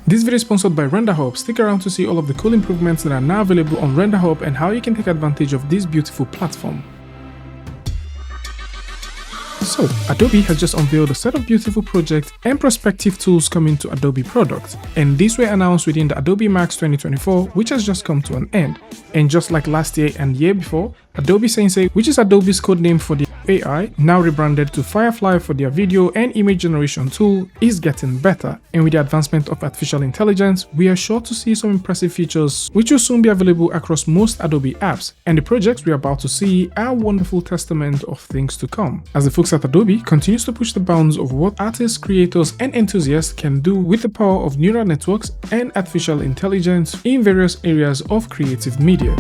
This video is sponsored by Renderhub. Stick around to see all of the cool improvements that are now available on Renderhub and how you can take advantage of this beautiful platform. So, Adobe has just unveiled a set of beautiful project and prospective tools coming to Adobe products, and these were announced within the Adobe Max 2024, which has just come to an end. And just like last year and year before, Adobe Sensei, which is Adobe's code name for the AI, now rebranded to Firefly for their video and image generation tool, is getting better. And with the advancement of artificial intelligence, we are sure to see some impressive features which will soon be available across most Adobe apps. And the projects we are about to see are a wonderful testament of things to come, as the folks at Adobe continues to push the bounds of what artists, creators, and enthusiasts can do with the power of neural networks and artificial intelligence in various areas of creative media.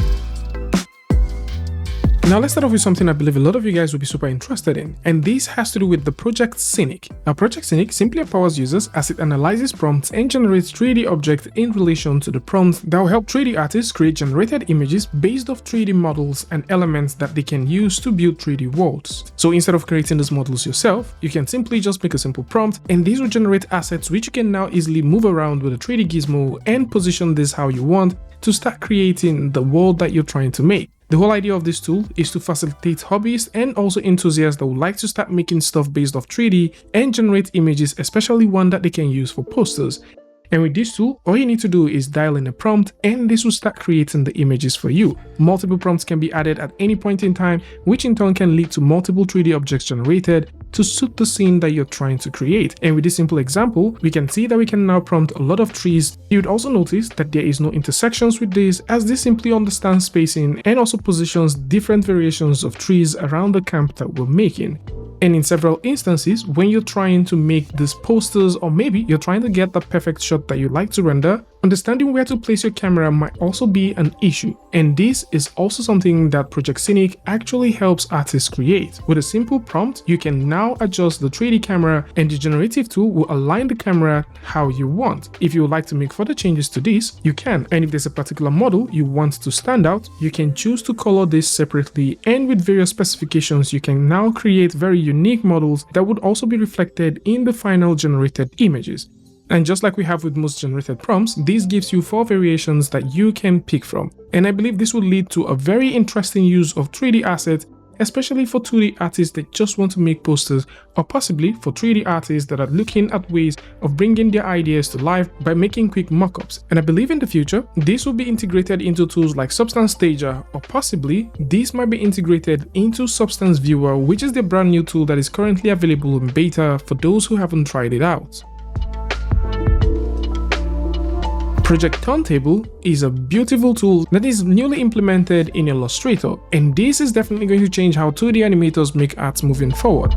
Now let's start off with something I believe a lot of you guys will be super interested in, and this has to do with the project Scenic. Now Project Scenic simply empowers users as it analyzes prompts and generates 3D objects in relation to the prompts that will help 3D artists create generated images based off 3D models and elements that they can use to build 3D worlds. So instead of creating these models yourself, you can simply just make a simple prompt and these will generate assets which you can now easily move around with a 3D gizmo and position this how you want to start creating the world that you're trying to make. The whole idea of this tool is to facilitate hobbyists and also enthusiasts that would like to start making stuff based off 3D and generate images, especially one that they can use for posters. And with this tool, all you need to do is dial in a prompt and this will start creating the images for you. Multiple prompts can be added at any point in time, which in turn can lead to multiple 3D objects generated to suit the scene that you're trying to create. And with this simple example, we can see that we can now prompt a lot of trees. You'd also notice that there is no intersections with this, as this simply understands spacing and also positions different variations of trees around the camp that we're making. And in several instances, when you're trying to make these posters, or maybe you're trying to get the perfect shot that you like to render, understanding where to place your camera might also be an issue. And this is also something that Project Scenic actually helps artists create. With a simple prompt, you can now adjust the 3D camera and the generative tool will align the camera how you want. If you would like to make further changes to this, you can. And if there's a particular model you want to stand out, you can choose to color this separately, and with various specifications, you can now create very unique models that would also be reflected in the final generated images. And just like we have with most generated prompts, this gives you 4 variations that you can pick from. And I believe this will lead to a very interesting use of 3D assets, especially for 2D artists that just want to make posters, or possibly for 3D artists that are looking at ways of bringing their ideas to life by making quick mockups. And I believe in the future, this will be integrated into tools like Substance Stager, or possibly this might be integrated into Substance Viewer, which is the brand new tool that is currently available in beta for those who haven't tried it out. Project TurnTable is a beautiful tool that is newly implemented in Illustrator, and this is definitely going to change how 2D animators make art moving forward.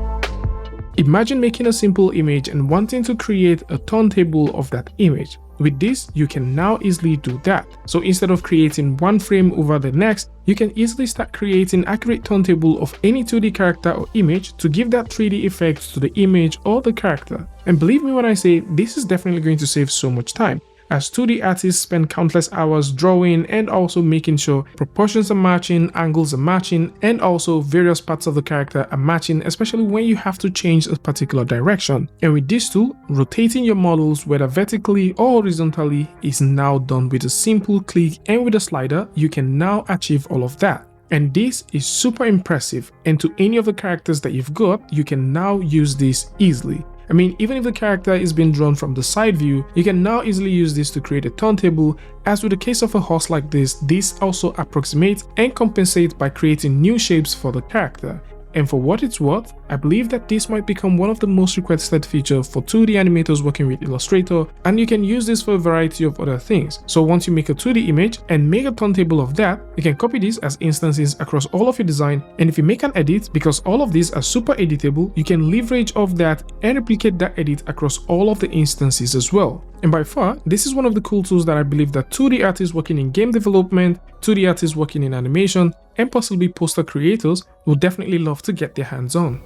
Imagine making a simple image and wanting to create a turntable of that image. With this, you can now easily do that. So instead of creating one frame over the next, you can easily start creating accurate turntable of any 2D character or image to give that 3D effect to the image or the character. And believe me when I say this is definitely going to save so much time, as 2D artists spend countless hours drawing and also making sure proportions are matching, angles are matching, and also various parts of the character are matching, especially when you have to change a particular direction. And with this tool, rotating your models whether vertically or horizontally is now done with a simple click, and with a slider, you can now achieve all of that. And this is super impressive, and to any of the characters that you've got, you can now use this easily. I mean, even if the character is being drawn from the side view, you can now easily use this to create a turntable, as with the case of a horse like this also approximates and compensates by creating new shapes for the character. And for what it's worth, I believe that this might become one of the most requested features for 2D animators working with Illustrator, and you can use this for a variety of other things. So once you make a 2D image and make a turntable of that, you can copy this as instances across all of your design, and if you make an edit, because all of these are super editable, you can leverage off that and replicate that edit across all of the instances as well. And by far, this is one of the cool tools that I believe that 2D artists working in game development, 2D artists working in animation, and possibly poster creators will definitely love to get their hands on.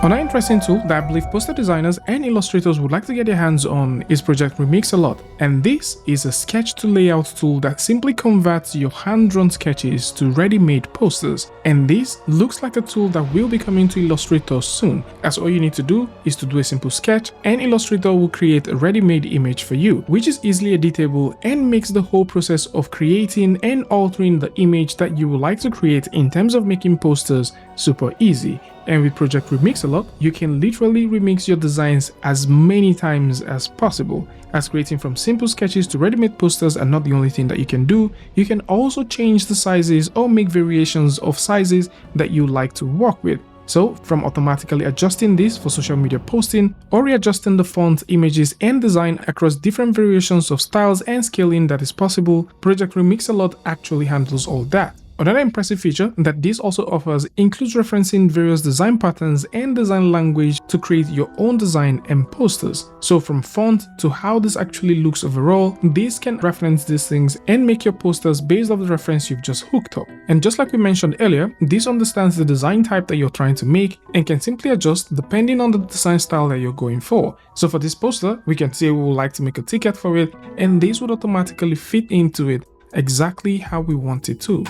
Another interesting tool that I believe poster designers and illustrators would like to get their hands on is Project RemixAlot, and this is a sketch to layout tool that simply converts your hand-drawn sketches to ready-made posters. And this looks like a tool that will be coming to Illustrator soon, as all you need to do is to do a simple sketch and Illustrator will create a ready-made image for you, which is easily editable and makes the whole process of creating and altering the image that you would like to create in terms of making posters super easy. And with Project RemixAlot, you can literally remix your designs as many times as possible, as creating from simple sketches to ready-made posters are not the only thing that you can do. You can also change the sizes or make variations of sizes that you like to work with. So from automatically adjusting this for social media posting or readjusting the font, images and design across different variations of styles and scaling that is possible, Project RemixAlot actually handles all that. Another impressive feature that this also offers includes referencing various design patterns and design language to create your own design and posters. So from font to how this actually looks overall, this can reference these things and make your posters based off the reference you've just hooked up. And just like we mentioned earlier, this understands the design type that you're trying to make and can simply adjust depending on the design style that you're going for. So for this poster, we can say we would like to make a ticket for it, and this would automatically fit into it exactly how we want it to.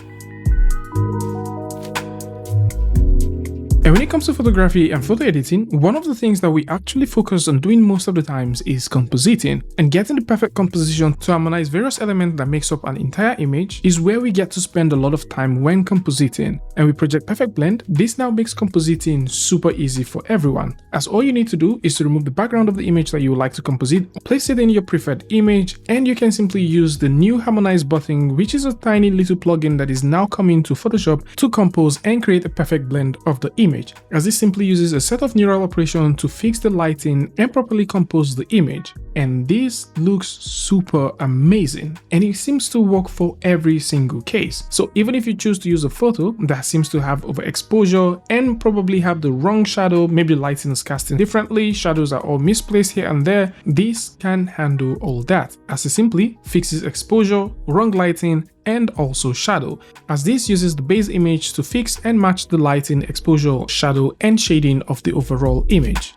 And when it comes to photography and photo editing, one of the things that we actually focus on doing most of the times is compositing. And getting the perfect composition to harmonize various elements that makes up an entire image is where we get to spend a lot of time when compositing. And with Project PerfectBlend, this now makes compositing super easy for everyone, as all you need to do is to remove the background of the image that you would like to composite, place it in your preferred image, and you can simply use the new Harmonize button, which is a tiny little plugin that is now coming to Photoshop to compose and create a perfect blend of the image, as this simply uses a set of neural operations to fix the lighting and properly compose the image. And this looks super amazing, and it seems to work for every single case. So even if you choose to use a photo that seems to have overexposure and probably have the wrong shadow, maybe lighting is casting differently, shadows are all misplaced here and there, this can handle all that, as it simply fixes exposure, wrong lighting, and also shadow, as this uses the base image to fix and match the lighting, exposure, shadow, and shading of the overall image.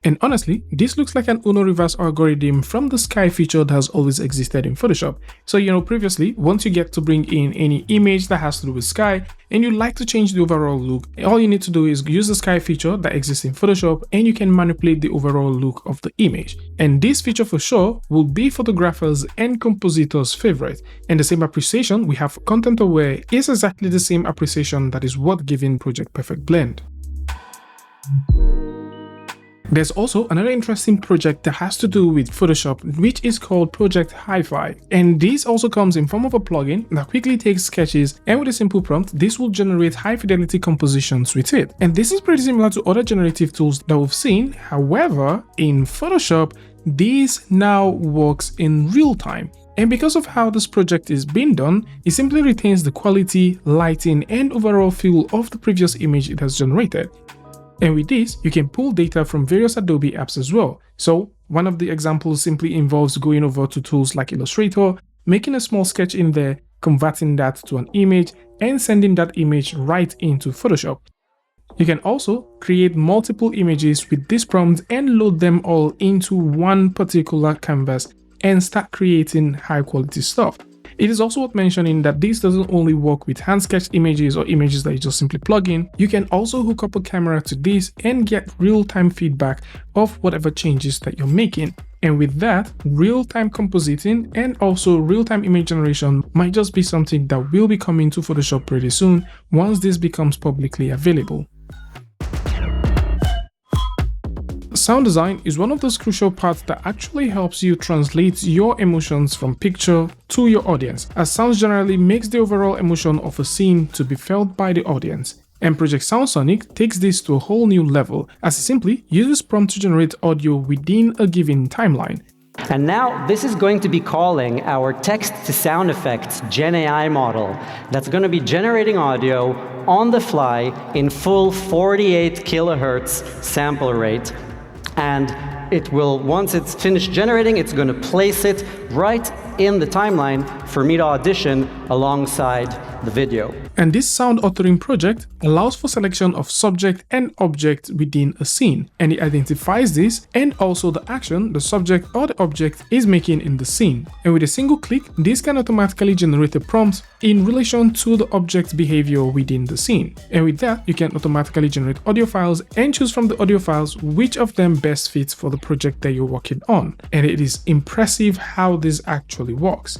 And honestly, this looks like an Uno reverse algorithm from the sky feature that has always existed in Photoshop. So previously, once you get to bring in any image that has to do with sky and you like to change the overall look, all you need to do is use the sky feature that exists in Photoshop and you can manipulate the overall look of the image. And this feature for sure will be photographers and compositors' favorite. And the same appreciation we have for content aware is exactly the same appreciation that is what giving Project PerfectBlend. There's also another interesting project that has to do with Photoshop, which is called Project Hi.Fi. And this also comes in form of a plugin that quickly takes sketches, and with a simple prompt, this will generate high fidelity compositions with it. And this is pretty similar to other generative tools that we've seen. However, in Photoshop, this now works in real time. And because of how this project is being done, it simply retains the quality, lighting, and overall feel of the previous image it has generated. And with this, you can pull data from various Adobe apps as well. So one of the examples simply involves going over to tools like Illustrator, making a small sketch in there, converting that to an image, and sending that image right into Photoshop. You can also create multiple images with this prompt and load them all into one particular canvas and start creating high quality stuff. It is also worth mentioning that this doesn't only work with hand-sketched images or images that you just simply plug in. You can also hook up a camera to this and get real-time feedback of whatever changes that you're making. And with that, real-time compositing and also real-time image generation might just be something that will be coming to Photoshop pretty soon once this becomes publicly available. Sound design is one of those crucial parts that actually helps you translate your emotions from picture to your audience, as sounds generally makes the overall emotion of a scene to be felt by the audience. And Project SuperSonic takes this to a whole new level, as it simply uses prompt to generate audio within a given timeline. And now this is going to be calling our text to sound effects Gen AI model that's going to be generating audio on the fly in full 48 kilohertz sample rate. And it will, once it's finished generating, it's going to place it right in the timeline for me to audition alongside the video. And this sound authoring project allows for selection of subject and object within a scene, and it identifies this and also the action the subject or the object is making in the scene. And with a single click, this can automatically generate a prompt in relation to the object's behavior within the scene. And with that, you can automatically generate audio files and choose from the audio files which of them best fits for the project that you're working on. And it is impressive how this actually works.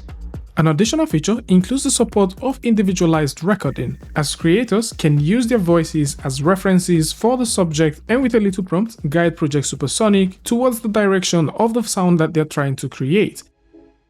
An additional feature includes the support of individualized recording, as creators can use their voices as references for the subject and with a little prompt guide Project SuperSonic towards the direction of the sound that they're trying to create.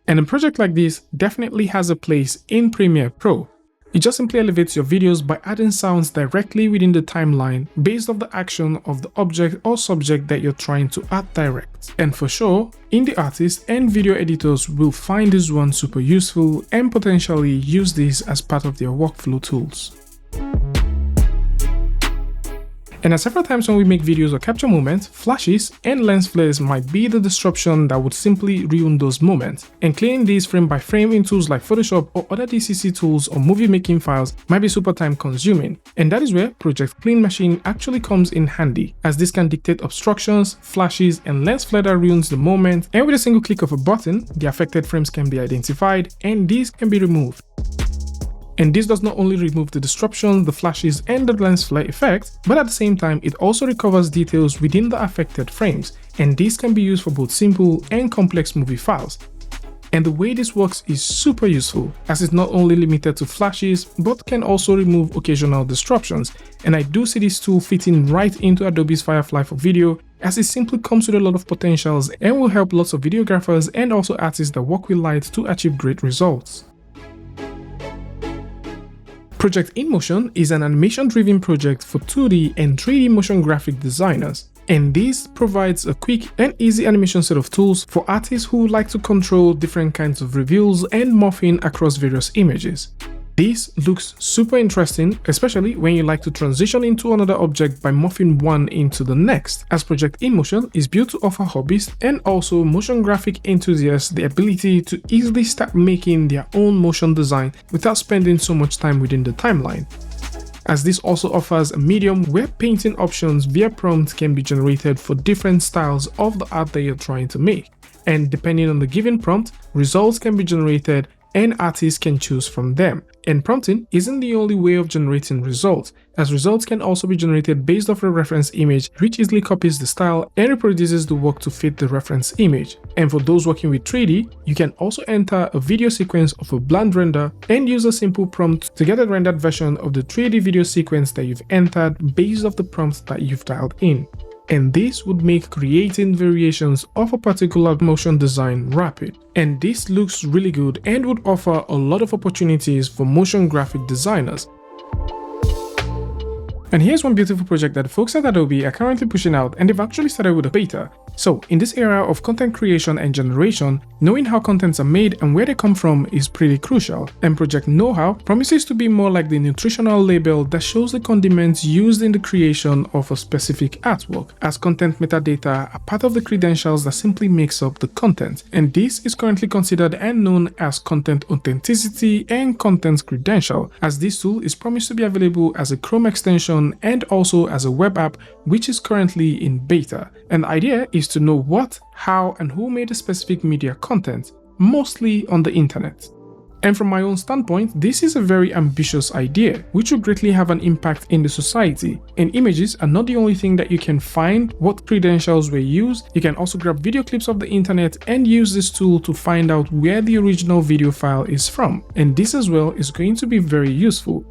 And a project like this definitely has a place in Premiere Pro. It just simply elevates your videos by adding sounds directly within the timeline based off the action of the object or subject that you're trying to art direct. And for sure, indie artists and video editors will find this one super useful and potentially use this as part of their workflow tools. And at several times when we make videos or capture moments, flashes and lens flares might be the disruption that would simply ruin those moments. And cleaning these frame by frame in tools like Photoshop or other DCC tools or movie making files might be super time consuming. And that is where Project Clean Machine actually comes in handy, as this can dictate obstructions, flashes and lens flare that ruins the moment, and with a single click of a button, the affected frames can be identified and these can be removed. And this does not only remove the disruption, the flashes and the lens flare effect, but at the same time it also recovers details within the affected frames, and this can be used for both simple and complex movie files. And the way this works is super useful, as it's not only limited to flashes, but can also remove occasional disruptions. And I do see this tool fitting right into Adobe's Firefly for video, as it simply comes with a lot of potentials and will help lots of videographers and also artists that work with light to achieve great results. Project InMotion is an animation-driven project for 2D and 3D motion graphic designers, and this provides a quick and easy animation set of tools for artists who like to control different kinds of reveals and morphing across various images. This looks super interesting, especially when you like to transition into another object by morphing one into the next, as Project InMotion is built to offer hobbyists and also motion graphic enthusiasts the ability to easily start making their own motion design without spending so much time within the timeline. As this also offers a medium where painting options via prompts can be generated for different styles of the art that you're trying to make. And depending on the given prompt, results can be generated and artists can choose from them. And prompting isn't the only way of generating results, as results can also be generated based off a reference image, which easily copies the style and reproduces the work to fit the reference image. And for those working with 3D, you can also enter a video sequence of a bland render and use a simple prompt to get a rendered version of the 3D video sequence that you've entered based off the prompts that you've dialed in. And this would make creating variations of a particular motion design rapid. And this looks really good and would offer a lot of opportunities for motion graphic designers. And here's one beautiful project that the folks at Adobe are currently pushing out, and they've actually started with a beta. So in this era of content creation and generation, knowing how contents are made and where they come from is pretty crucial, and Project Know-How promises to be more like the nutritional label that shows the condiments used in the creation of a specific artwork, as content metadata are part of the credentials that simply makes up the content, and this is currently considered and known as content authenticity and content credential, as this tool is promised to be available as a Chrome extension and also as a web app, which is currently in beta. And the idea is to know what, how, and who made a specific media content, mostly on the internet. And from my own standpoint, this is a very ambitious idea, which will greatly have an impact in the society. And images are not the only thing that you can find what credentials were used. You can also grab video clips of the internet and use this tool to find out where the original video file is from. And this as well is going to be very useful.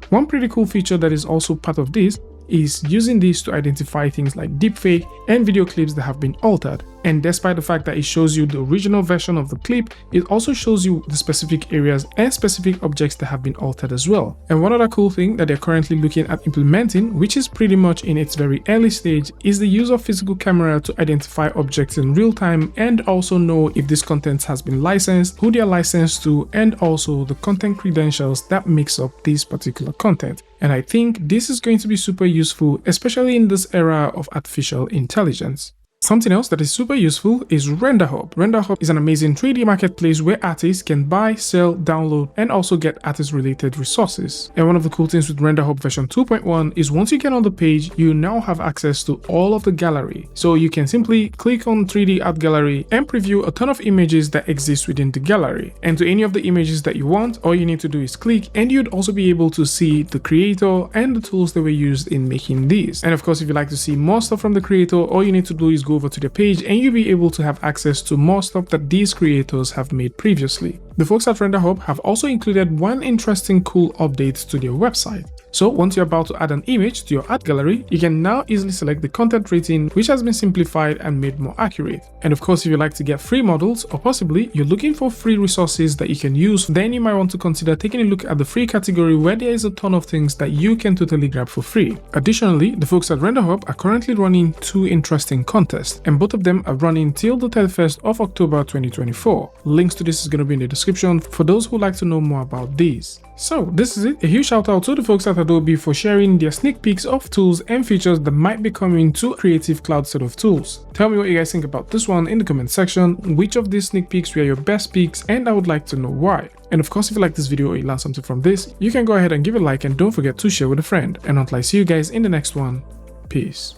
One pretty cool feature that is also part of this is using this to identify things like deepfake and video clips that have been altered. And despite the fact that it shows you the original version of the clip, it also shows you the specific areas and specific objects that have been altered as well. And one other cool thing that they're currently looking at implementing, which is pretty much in its very early stage, is the use of physical camera to identify objects in real time and also know if this content has been licensed, who they are licensed to, and also the content credentials that makes up this particular content. And I think this is going to be super useful, especially in this era of artificial intelligence. Something else that is super useful is Renderhub. Renderhub is an amazing 3D marketplace where artists can buy, sell, download, and also get artist-related resources. And one of the cool things with Renderhub version 2.1 is once you get on the page, you now have access to all of the gallery. So you can simply click on 3D art gallery and preview a ton of images that exist within the gallery. And to any of the images that you want, all you need to do is click, and you'd also be able to see the creator and the tools that were used in making these. And of course, if you'd like to see more stuff from the creator, all you need to do is go over to the page and you'll be able to have access to more stuff that these creators have made previously. The folks at Renderhub have also included one interesting cool update to their website. So once you're about to add an image to your art gallery, you can now easily select the content rating, which has been simplified and made more accurate. And of course, if you like to get free models, or possibly you're looking for free resources that you can use, then you might want to consider taking a look at the free category where there is a ton of things that you can totally grab for free. Additionally, the folks at Renderhub are currently running 2 interesting contests, and both of them are running till the 31st of October 2024. Links to this is going to be in the description for those who like to know more about these. So this is it. A huge shout out to the folks at Adobe for sharing their sneak peeks of tools and features that might be coming to Creative Cloud set of tools. Tell me what you guys think about this one in the comment section. Which of these sneak peeks were your best peeks, and I would like to know why. And of course, if you like this video or you learned something from this, you can go ahead and give it a like, and don't forget to share with a friend. And until I see you guys in the next one, peace.